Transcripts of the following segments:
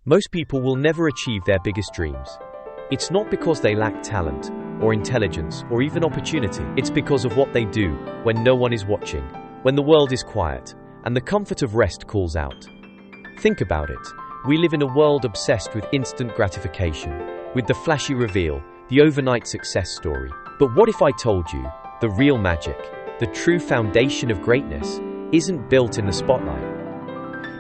Most people will never achieve their biggest dreams. It's not because they lack talent, or intelligence, or even opportunity. It's because of what they do when no one is watching, when the world is quiet, and the comfort of rest calls out. Think about it. We live in a world obsessed with instant gratification, with the flashy reveal, the overnight success story. But what if I told you, the real magic, the true foundation of greatness, isn't built in the spotlight?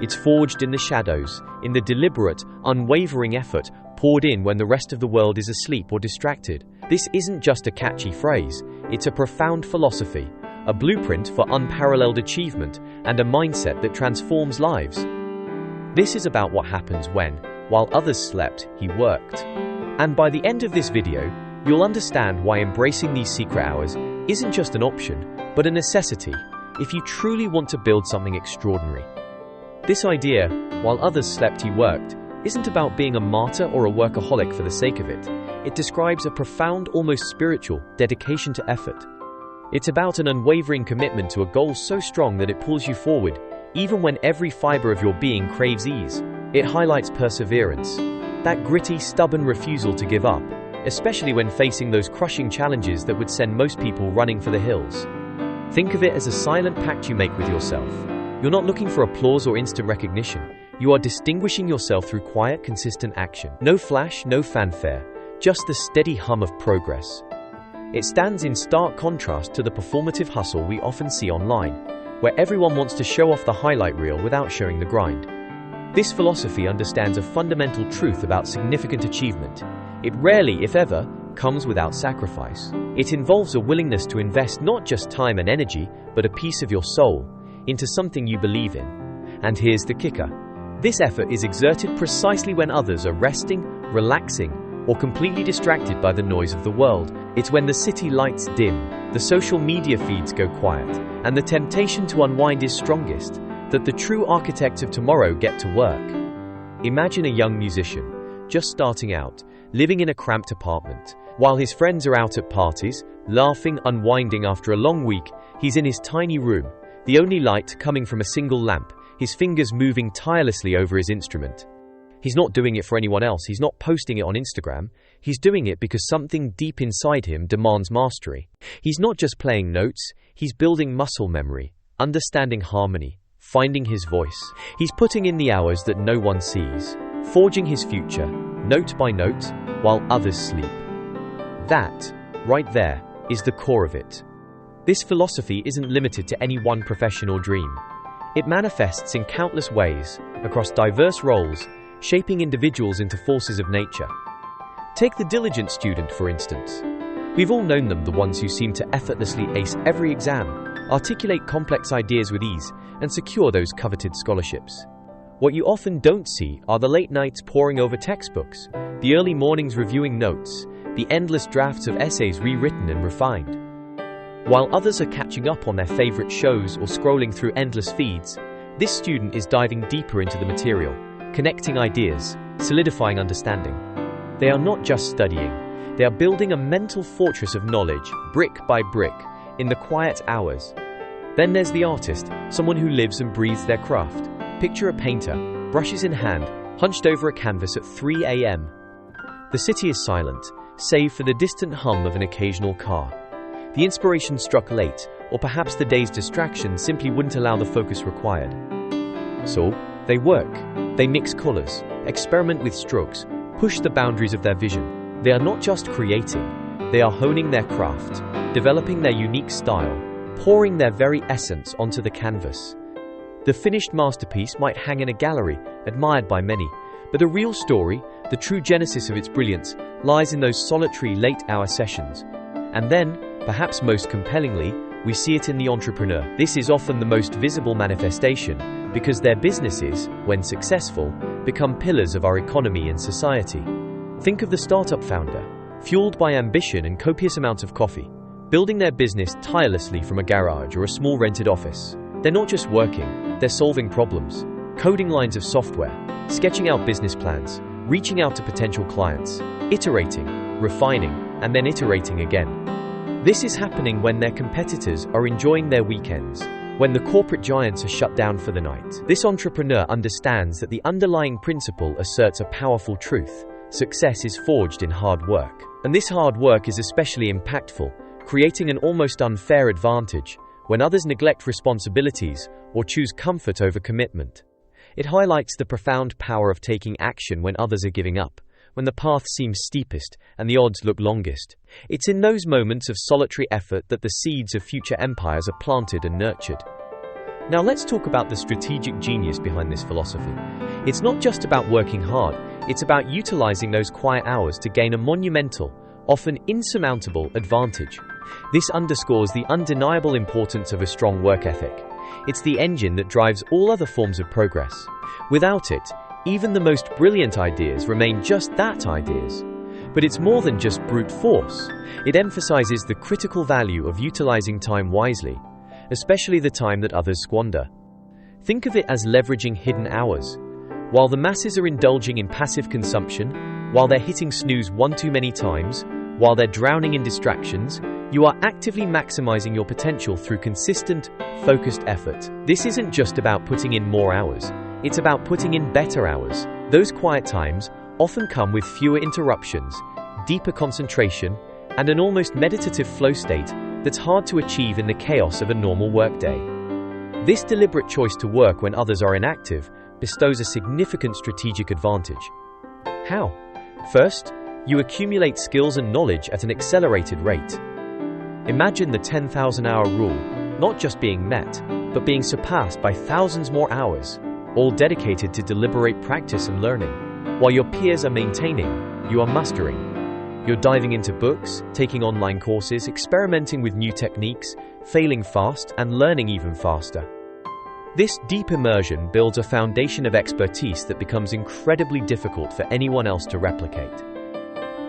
It's forged in the shadows, in the deliberate, unwavering effort poured in when the rest of the world is asleep or distracted. This isn't just a catchy phrase, it's a profound philosophy, a blueprint for unparalleled achievement, and a mindset that transforms lives. This is about what happens when, while others slept, he worked. And by the end of this video, you'll understand why embracing these secret hours isn't just an option, but a necessity, if you truly want to build something extraordinary. This idea, while others slept he worked, isn't about being a martyr or a workaholic for the sake of it. It describes a profound, almost spiritual, dedication to effort. It's about an unwavering commitment to a goal so strong that it pulls you forward, even when every fiber of your being craves ease. It highlights perseverance, that gritty, stubborn refusal to give up, especially when facing those crushing challenges that would send most people running for the hills. Think of it as a silent pact you make with yourself. You're not looking for applause or instant recognition. You are distinguishing yourself through quiet, consistent action. No flash, no fanfare, just the steady hum of progress. It stands in stark contrast to the performative hustle we often see online, where everyone wants to show off the highlight reel without showing the grind. This philosophy understands a fundamental truth about significant achievement. It rarely, if ever, comes without sacrifice. It involves a willingness to invest not just time and energy, but a piece of your soul into something you believe in. And here's the kicker. This effort is exerted precisely when others are resting, relaxing, or completely distracted by the noise of the world. It's when the city lights dim, the social media feeds go quiet, and the temptation to unwind is strongest, that the true architects of tomorrow get to work. Imagine a young musician, just starting out, living in a cramped apartment. While his friends are out at parties, laughing, unwinding after a long week, he's in his tiny room, the only light coming from a single lamp, his fingers moving tirelessly over his instrument. He's not doing it for anyone else, he's not posting it on Instagram, he's doing it because something deep inside him demands mastery. He's not just playing notes, he's building muscle memory, understanding harmony, finding his voice. He's putting in the hours that no one sees, forging his future, note by note, while others sleep. That, right there, is the core of it. This philosophy isn't limited to any one profession or dream. It manifests in countless ways, across diverse roles, shaping individuals into forces of nature. Take the diligent student, for instance. We've all known them, the ones who seem to effortlessly ace every exam, articulate complex ideas with ease, and secure those coveted scholarships. What you often don't see are the late nights poring over textbooks, the early mornings reviewing notes, the endless drafts of essays rewritten and refined. While others are catching up on their favorite shows or scrolling through endless feeds, this student is diving deeper into the material, connecting ideas, solidifying understanding. They are not just studying, they are building a mental fortress of knowledge, brick by brick, in the quiet hours. Then there's the artist, someone who lives and breathes their craft. Picture a painter, brushes in hand, hunched over a canvas at 3 a.m. The city is silent, save for the distant hum of an occasional car. The inspiration struck late, or perhaps the day's distraction simply wouldn't allow the focus required. So, they work. They mix colors, experiment with strokes, push the boundaries of their vision. They are not just creating, they are honing their craft, developing their unique style, pouring their very essence onto the canvas. The finished masterpiece might hang in a gallery, admired by many, but the real story, the true genesis of its brilliance, lies in those solitary late-hour sessions. And then, perhaps most compellingly, we see it in the entrepreneur. This is often the most visible manifestation, because their businesses, when successful, become pillars of our economy and society. Think of the startup founder, fueled by ambition and copious amounts of coffee, building their business tirelessly from a garage or a small rented office. They're not just working, they're solving problems, coding lines of software, sketching out business plans, reaching out to potential clients, iterating, refining, and then iterating again. This is happening when their competitors are enjoying their weekends, when the corporate giants are shut down for the night. This entrepreneur understands that the underlying principle asserts a powerful truth: success is forged in hard work. And this hard work is especially impactful, creating an almost unfair advantage when others neglect responsibilities or choose comfort over commitment. It highlights the profound power of taking action when others are giving up, when the path seems steepest and the odds look longest. It's in those moments of solitary effort that the seeds of future empires are planted and nurtured. Now let's talk about the strategic genius behind this philosophy. It's not just about working hard, it's about utilizing those quiet hours to gain a monumental, often insurmountable advantage. This underscores the undeniable importance of a strong work ethic. It's the engine that drives all other forms of progress. Without it, even the most brilliant ideas remain just that, ideas. But it's more than just brute force. It emphasizes the critical value of utilizing time wisely, especially the time that others squander. Think of it as leveraging hidden hours. While the masses are indulging in passive consumption, while they're hitting snooze one too many times, while they're drowning in distractions, you are actively maximizing your potential through consistent, focused effort. This isn't just about putting in more hours. It's about putting in better hours. Those quiet times often come with fewer interruptions, deeper concentration, and an almost meditative flow state that's hard to achieve in the chaos of a normal workday. This deliberate choice to work when others are inactive bestows a significant strategic advantage. How? First, you accumulate skills and knowledge at an accelerated rate. Imagine the 10,000-hour rule, not just being met, but being surpassed by thousands more hours, all dedicated to deliberate practice and learning. While your peers are maintaining, you are mastering. You're diving into books, taking online courses, experimenting with new techniques, failing fast, and learning even faster. This deep immersion builds a foundation of expertise that becomes incredibly difficult for anyone else to replicate.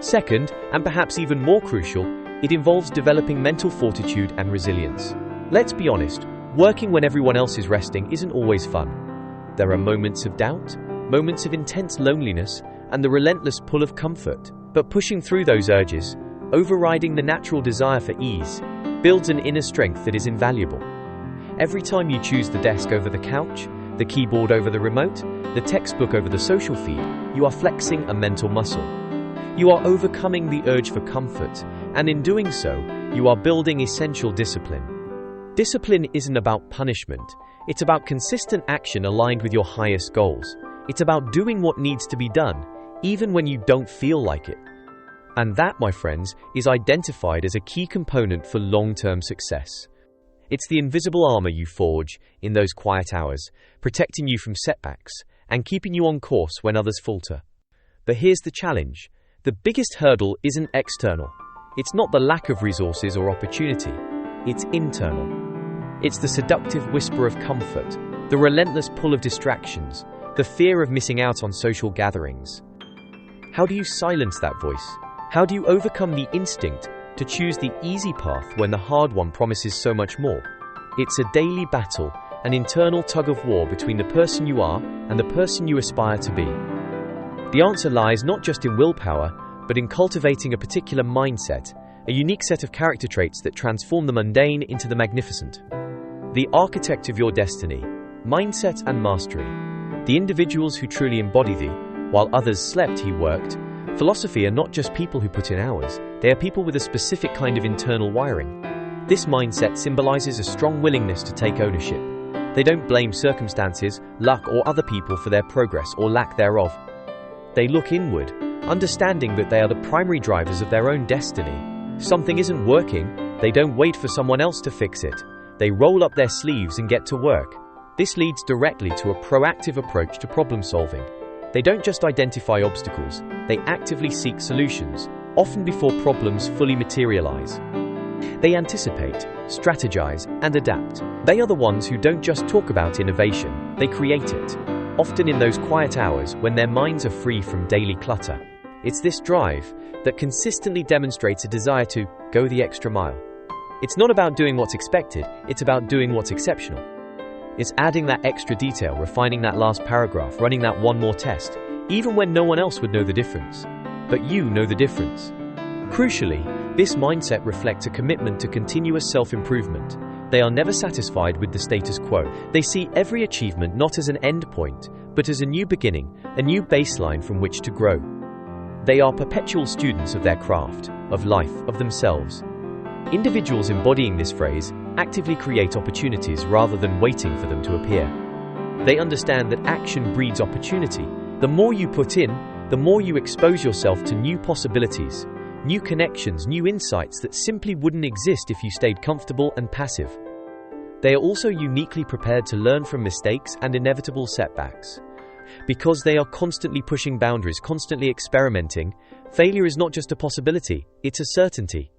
Second, and perhaps even more crucial, it involves developing mental fortitude and resilience. Let's be honest, working when everyone else is resting isn't always fun. There are moments of doubt, moments of intense loneliness, and the relentless pull of comfort. But pushing through those urges, overriding the natural desire for ease, builds an inner strength that is invaluable. Every time you choose the desk over the couch, the keyboard over the remote, the textbook over the social feed, you are flexing a mental muscle. You are overcoming the urge for comfort, and in doing so, you are building essential discipline. Discipline isn't about punishment. It's about consistent action aligned with your highest goals. It's about doing what needs to be done, even when you don't feel like it. And that, my friends, is identified as a key component for long-term success. It's the invisible armor you forge in those quiet hours, protecting you from setbacks and keeping you on course when others falter. But here's the challenge. The biggest hurdle isn't external. It's not the lack of resources or opportunity. It's internal. It's the seductive whisper of comfort, the relentless pull of distractions, the fear of missing out on social gatherings. How do you silence that voice? How do you overcome the instinct to choose the easy path when the hard one promises so much more? It's a daily battle, an internal tug-of-war between the person you are and the person you aspire to be. The answer lies not just in willpower, but in cultivating a particular mindset, a unique set of character traits that transform the mundane into the magnificent. The architect of your destiny, mindset and mastery. The individuals who truly embody thee, while others slept, he worked. Philosophy are not just people who put in hours, they are people with a specific kind of internal wiring. This mindset symbolizes a strong willingness to take ownership. They don't blame circumstances, luck, or other people for their progress or lack thereof. They look inward, understanding that they are the primary drivers of their own destiny. If something isn't working, they don't wait for someone else to fix it. They roll up their sleeves and get to work. This leads directly to a proactive approach to problem solving. They don't just identify obstacles, they actively seek solutions, often before problems fully materialize. They anticipate, strategize, and adapt. They are the ones who don't just talk about innovation, they create it, often in those quiet hours when their minds are free from daily clutter. It's this drive that consistently demonstrates a desire to go the extra mile. It's not about doing what's expected, it's about doing what's exceptional. It's adding that extra detail, refining that last paragraph, running that one more test, even when no one else would know the difference. But you know the difference. Crucially, this mindset reflects a commitment to continuous self-improvement. They are never satisfied with the status quo. They see every achievement not as an end point, but as a new beginning, a new baseline from which to grow. They are perpetual students of their craft, of life, of themselves. Individuals embodying this phrase actively create opportunities rather than waiting for them to appear. They understand that action breeds opportunity. The more you put in, the more you expose yourself to new possibilities, new connections, new insights that simply wouldn't exist if you stayed comfortable and passive. They are also uniquely prepared to learn from mistakes and inevitable setbacks. Because they are constantly pushing boundaries, constantly experimenting, failure is not just a possibility, it's a certainty.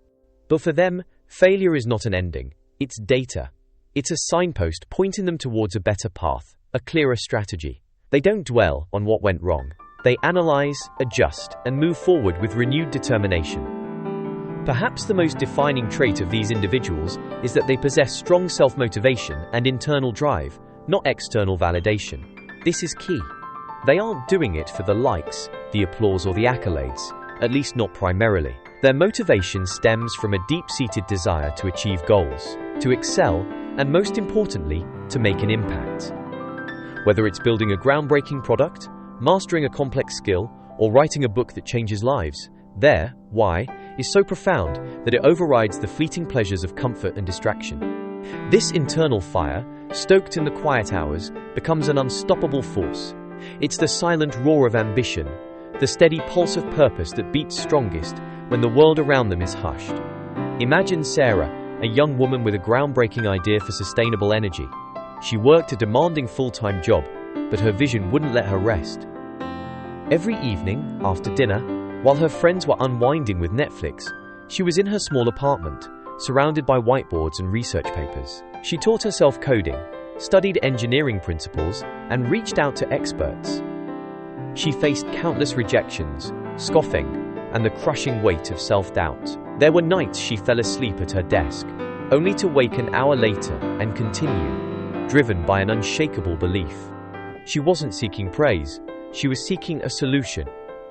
But for them, failure is not an ending, it's data. It's a signpost pointing them towards a better path, a clearer strategy. They don't dwell on what went wrong. They analyze, adjust, and move forward with renewed determination. Perhaps the most defining trait of these individuals is that they possess strong self-motivation and internal drive, not external validation. This is key. They aren't doing it for the likes, the applause, or the accolades, at least not primarily. Their motivation stems from a deep-seated desire to achieve goals, to excel, and most importantly, to make an impact. Whether it's building a groundbreaking product, mastering a complex skill, or writing a book that changes lives, their why is so profound that it overrides the fleeting pleasures of comfort and distraction. This internal fire, stoked in the quiet hours, becomes an unstoppable force. It's the silent roar of ambition, the steady pulse of purpose that beats strongest when the world around them is hushed. Imagine Sarah, a young woman with a groundbreaking idea for sustainable energy. She worked a demanding full-time job, but her vision wouldn't let her rest. Every evening, after dinner, while her friends were unwinding with Netflix, she was in her small apartment, surrounded by whiteboards and research papers. She taught herself coding, studied engineering principles, and reached out to experts. She faced countless rejections, scoffing, and the crushing weight of self-doubt. There were nights she fell asleep at her desk, only to wake an hour later and continue, driven by an unshakable belief. She wasn't seeking praise, she was seeking a solution.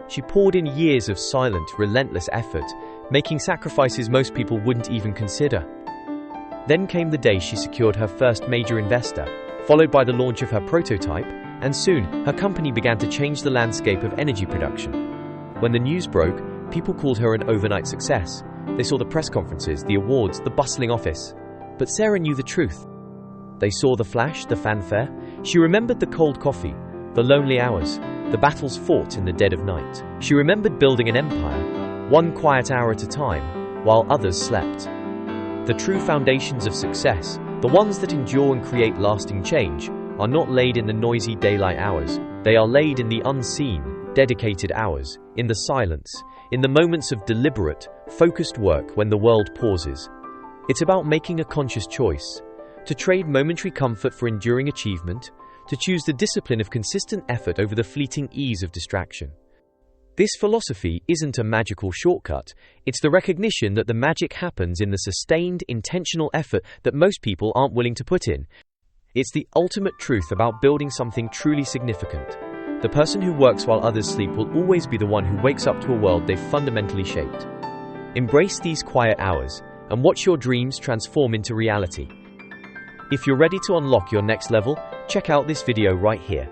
She poured in years of silent, relentless effort, making sacrifices most people wouldn't even consider. Then came the day she secured her first major investor, followed by the launch of her prototype, and soon, her company began to change the landscape of energy production. When the news broke, people called her an overnight success. They saw the press conferences, the awards, the bustling office. But Sarah knew the truth. They saw the flash, the fanfare. She remembered the cold coffee, the lonely hours, the battles fought in the dead of night. She remembered building an empire, one quiet hour at a time, while others slept. The true foundations of success, the ones that endure and create lasting change, are not laid in the noisy daylight hours. They are laid in the unseen, dedicated hours, in the silence, in the moments of deliberate, focused work when the world pauses. It's about making a conscious choice, to trade momentary comfort for enduring achievement, to choose the discipline of consistent effort over the fleeting ease of distraction. This philosophy isn't a magical shortcut, it's the recognition that the magic happens in the sustained, intentional effort that most people aren't willing to put in. It's the ultimate truth about building something truly significant. The person who works while others sleep will always be the one who wakes up to a world they've fundamentally shaped. Embrace these quiet hours, and watch your dreams transform into reality. If you're ready to unlock your next level, check out this video right here.